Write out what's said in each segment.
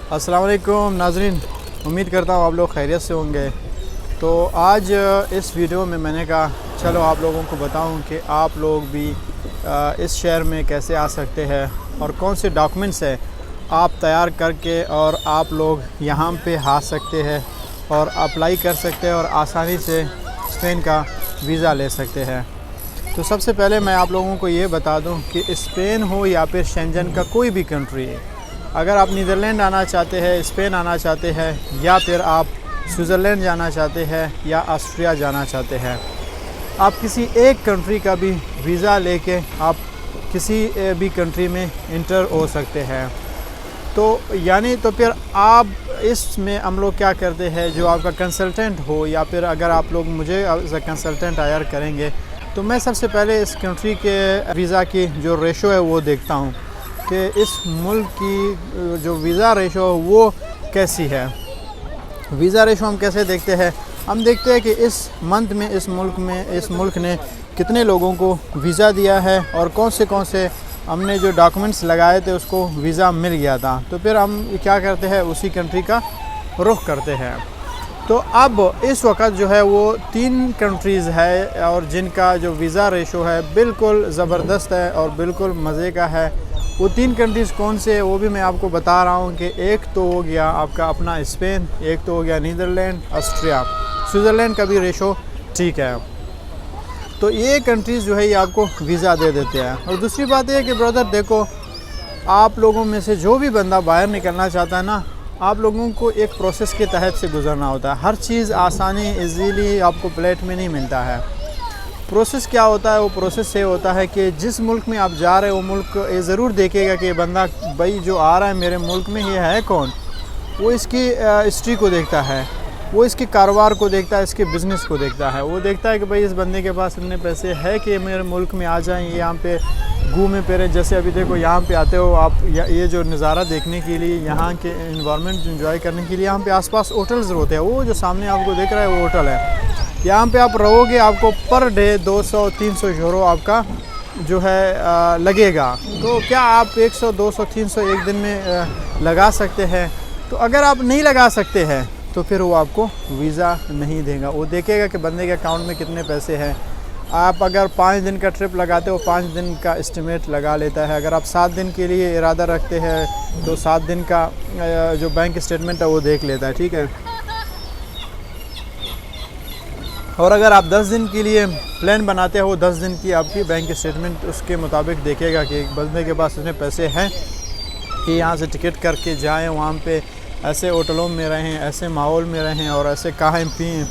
अस्सलाम वालेकुम नाज़रीन, उम्मीद करता हूँ आप लोग खैरियत से होंगे। तो आज इस वीडियो में मैंने कहा चलो आप लोगों को बताऊँ कि आप लोग भी इस शहर में कैसे आ सकते हैं और कौन से डॉक्यूमेंट्स हैं आप तैयार करके और आप लोग यहाँ पे आ सकते हैं और अप्लाई कर सकते हैं और आसानी से स्पेन का वीज़ा ले सकते हैं। तो सबसे पहले मैं आप लोगों को ये बता दूं कि स्पेन हो या फिर शेंजन का कोई भी कंट्री है, अगर आप नीदरलैंड आना चाहते हैं, स्पेन आना चाहते हैं या फिर आप स्विट्ज़रलैंड जाना चाहते हैं या ऑस्ट्रिया जाना चाहते हैं, आप किसी एक कंट्री का भी वीज़ा लेके आप किसी भी कंट्री में इंटर हो सकते हैं। तो यानी तो फिर आप इसमें हम लोग क्या करते हैं, जो आपका कंसल्टेंट हो या फिर अगर आप लोग मुझे एज अ कंसल्टेंट हायर करेंगे तो मैं सबसे पहले इस कंट्री के वीज़ा की जो रेशो है वो देखता हूँ कि इस मुल्क की जो वीज़ा रेशो वो कैसी है। वीज़ा रेशो हम कैसे देखते हैं, हम देखते हैं कि इस मंथ में इस मुल्क ने कितने लोगों को वीज़ा दिया है और कौन से हमने जो डॉक्यूमेंट्स लगाए थे उसको वीज़ा मिल गया था। तो फिर हम क्या करते हैं, उसी कंट्री का रुख करते हैं। तो अब इस वक्त जो है वो 3 कंट्रीज़ है और जिनका जो वीज़ा रेशो है बिल्कुल ज़बरदस्त है और बिल्कुल मज़े का है। वो 3 कंट्रीज़ कौन से है वो भी मैं आपको बता रहा हूँ कि एक तो हो गया आपका अपना स्पेन, एक तो हो गया नीदरलैंड, ऑस्ट्रिया, स्विट्ज़रलैंड का भी रेशो ठीक है। तो ये कंट्रीज़ जो है ये आपको वीज़ा दे देते हैं। और दूसरी बात यह है कि ब्रदर देखो, आप लोगों में से जो भी बंदा बाहर निकलना चाहता है ना, आप लोगों को एक प्रोसेस के तहत से गुजरना होता है। हर चीज़ आसानी इजीली आपको प्लेट में नहीं मिलता है। प्रोसेस क्या होता है, वो प्रोसेस ये होता है कि जिस मुल्क में आप जा रहे हो वो मुल्क ये ज़रूर देखेगा कि बंदा भाई जो आ रहा है मेरे मुल्क में ये है कौन। वो इसकी हिस्ट्री को देखता है, वो इसके कारोबार को देखता है, इसके बिज़नेस को देखता है। वो देखता है कि भाई इस बंदे के पास इतने पैसे है कि मेरे मुल्क में आ जाएँ, यहाँ पे घूमे फिरे। जैसे अभी देखो यहाँ पे आते हो आप, ये जो नज़ारा देखने के लिए, यहाँ के इन्वायरमेंट एंजॉय करने के लिए यहाँ पे आसपास होटल्स होते हैं। वो जो सामने आपको दिख रहा है वो होटल है। यहाँ पे आप रहोगे, आपको पर डे 200-300 यूरो आपका जो है लगेगा। तो क्या आप 100, 200, 300 एक दिन में लगा सकते हैं? तो अगर आप नहीं लगा सकते हैं तो फिर वो आपको वीज़ा नहीं देगा। वो देखेगा कि बंदे के अकाउंट में कितने पैसे हैं। आप अगर 5 दिन का ट्रिप लगाते हो 5 दिन का एस्टिमेट लगा लेता है। अगर आप 7 दिन के लिए इरादा रखते हैं तो 7 दिन का जो बैंक स्टेटमेंट है वो देख लेता है, ठीक है। और अगर आप 10 दिन के लिए प्लान बनाते हो, 10 दिन की आपकी बैंक स्टेटमेंट उसके मुताबिक देखेगा कि बंदे के पास इतने पैसे हैं कि यहाँ से टिकट करके जाएँ, वहाँ पे ऐसे होटलों में रहें, ऐसे माहौल में रहें और ऐसे खाएँ पिएँ।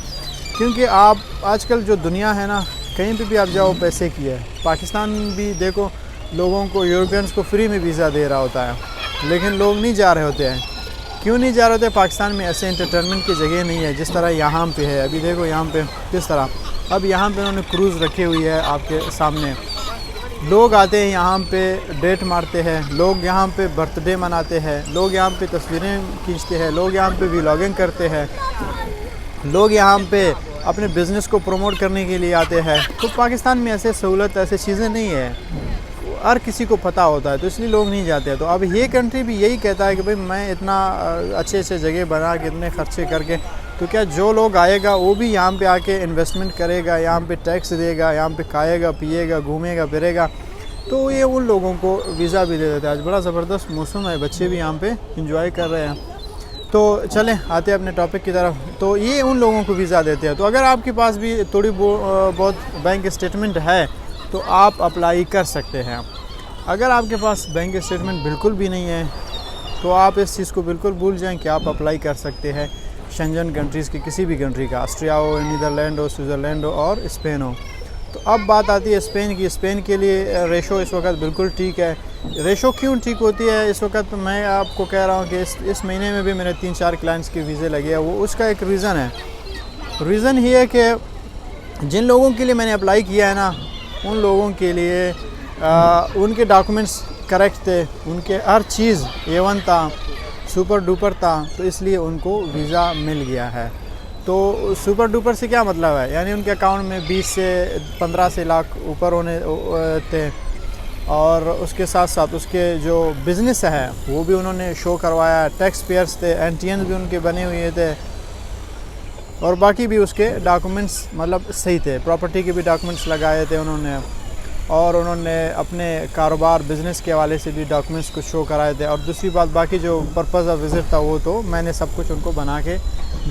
क्योंकि आप आजकल जो दुनिया है ना, कहीं पे भी आप जाओ पैसे की है। पाकिस्तान भी देखो लोगों को, यूरोपियंस को फ्री में वीज़ा दे रहा होता है, लेकिन लोग नहीं जा रहे होते हैं। क्यों नहीं जा रहे होते? पाकिस्तान में ऐसे एंटरटेनमेंट की जगह नहीं है जिस तरह यहाँ पे है। अभी देखो यहाँ पे किस तरह, अब यहाँ पे उन्होंने क्रूज़ रखी हुई है आपके सामने। लोग आते हैं यहाँ पे, डेट मारते हैं, लोग यहाँ पे बर्थडे मनाते हैं, लोग यहाँ पे तस्वीरें खींचते हैं, लोग यहाँ पे व्लॉगिंग करते हैं, लोग यहाँ पे अपने बिज़नेस को प्रमोट करने के लिए आते हैं। तो पाकिस्तान में ऐसे सहूलत, ऐसे चीज़ें नहीं है, हर किसी को पता होता है, तो इसलिए लोग नहीं जाते। तो अब ये कंट्री भी यही कहता है कि भाई मैं इतना अच्छे जगह बना के इतने खर्चे करके, तो क्या जो लोग आएगा वो भी यहाँ पे आके इन्वेस्टमेंट करेगा, यहाँ पे टैक्स देगा, यहाँ पे खाएगा पिएगा घूमेगा फिरेगा, तो ये उन लोगों को वीज़ा भी दे देता है। आज बड़ा ज़बरदस्त मौसम है, बच्चे भी यहाँ पे इंजॉय कर रहे हैं। तो चलें आते हैं अपने टॉपिक की तरफ। तो ये उन लोगों को वीज़ा देते हैं। तो अगर आपके पास भी थोड़ी बहुत बैंक स्टेटमेंट है तो आप अप्लाई कर सकते हैं। अगर आपके पास बैंक स्टेटमेंट बिल्कुल भी नहीं है तो आप इस चीज़ को बिल्कुल भूल जाएं कि आप अप्लाई कर सकते हैं शेंजन कंट्रीज़ की, किसी भी कंट्री का, ऑस्ट्रिया हो, नीदरलैंड हो, स्विट्ज़रलैंड हो और स्पेन हो। तो अब बात आती है स्पेन की। स्पेन के लिए रेशो इस वक्त बिल्कुल ठीक है। रेशो क्यों ठीक होती है इस वक्त, मैं आपको कह रहा हूँ कि इस महीने में भी मेरे 3-4 क्लाइंट्स के वीज़े लगे हैं। वो उसका एक रीज़न है। रीज़न ये है कि जिन लोगों के लिए मैंने अप्लाई किया है ना, उन लोगों के लिए उनके डॉक्यूमेंट्स करेक्ट थे, उनके हर चीज़ A1 था, सुपर डुपर था, तो इसलिए उनको वीज़ा मिल गया है। तो सुपर डुपर से क्या मतलब है, यानी उनके अकाउंट में 20 से 15 से लाख ऊपर होने थे। और उसके साथ साथ उसके जो बिज़नेस है वो भी उन्होंने शो करवाया। टैक्स पेयर्स थे, एनटीएन भी उनके बने हुए थे और बाकी भी उसके डॉक्यूमेंट्स मतलब सही थे। प्रॉपर्टी के भी डॉक्यूमेंट्स लगाए थे उन्होंने और उन्होंने अपने कारोबार बिज़नेस के हवाले से भी डॉक्यूमेंट्स कुछ शो कराए थे। और दूसरी बात, बाकी जो पर्पज़ ऑफ विज़िट था वो तो मैंने सब कुछ उनको बना के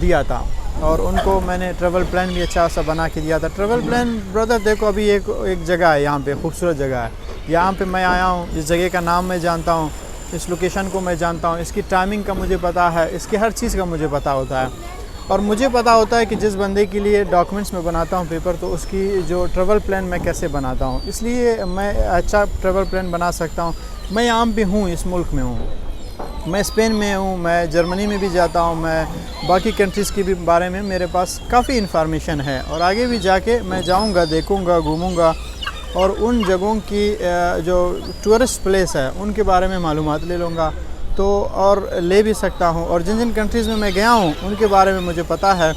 दिया था और उनको मैंने ट्रैवल प्लान भी अच्छा सा बना के दिया था। ट्रैवल प्लान ब्रदर देखो, अभी एक जगह है यहाँ पे, खूबसूरत जगह है, यहाँ पे मैं आया हूँ, इस जगह का नाम मैं जानता हूँ, इस लोकेशन को मैं जानता हूँ, इसकी टाइमिंग का मुझे पता है, इसकी हर चीज़ का मुझे पता होता है। और मुझे पता होता है कि जिस बंदे के लिए डॉक्यूमेंट्स में बनाता हूँ पेपर, तो उसकी जो ट्रैवल प्लान मैं कैसे बनाता हूँ, इसलिए मैं अच्छा ट्रैवल प्लान बना सकता हूँ। मैं यहाँ पे हूँ, इस मुल्क में हूँ, मैं स्पेन में हूँ, मैं जर्मनी में भी जाता हूँ, मैं बाकी कंट्रीज़ के भी बारे में मेरे पास काफ़ी इन्फॉर्मेशन है और आगे भी जाके मैं जाऊँगा, देखूँगा, घूमूँगा और उन जगहों की जो टूरिस्ट प्लेस है उनके बारे में मालूमात ले लूँगा तो और ले भी सकता हूँ। और जिन जिन कंट्रीज़ में मैं गया हूँ उनके बारे में मुझे पता है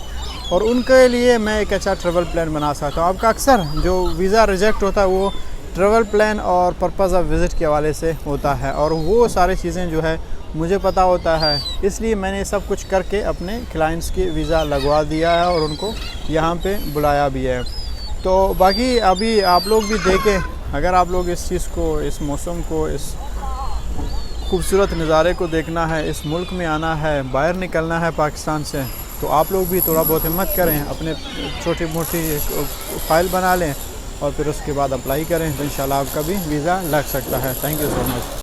और उनके लिए मैं एक अच्छा ट्रैवल प्लान बना सकता हूँ। आपका अक्सर जो वीज़ा रिजेक्ट होता है वो ट्रैवल प्लान और पर्पज़ ऑफ विज़िट के हवाले से होता है और वो सारी चीज़ें जो है मुझे पता होता है, इसलिए मैंने सब कुछ करके अपने क्लाइंट्स की वीज़ा लगवा दिया है और उनको यहाँ पे बुलाया भी है। तो बाकी अभी आप लोग भी देखें, अगर आप लोग इस चीज़ को, इस मौसम को, इस खूबसूरत नज़ारे को देखना है, इस मुल्क में आना है, बाहर निकलना है पाकिस्तान से, तो आप लोग भी थोड़ा बहुत हिम्मत करें, अपने छोटी मोटी फ़ाइल बना लें और फिर उसके बाद अप्लाई करें, तो इंशाल्लाह आपका भी वीज़ा लग सकता है। Thank you so much.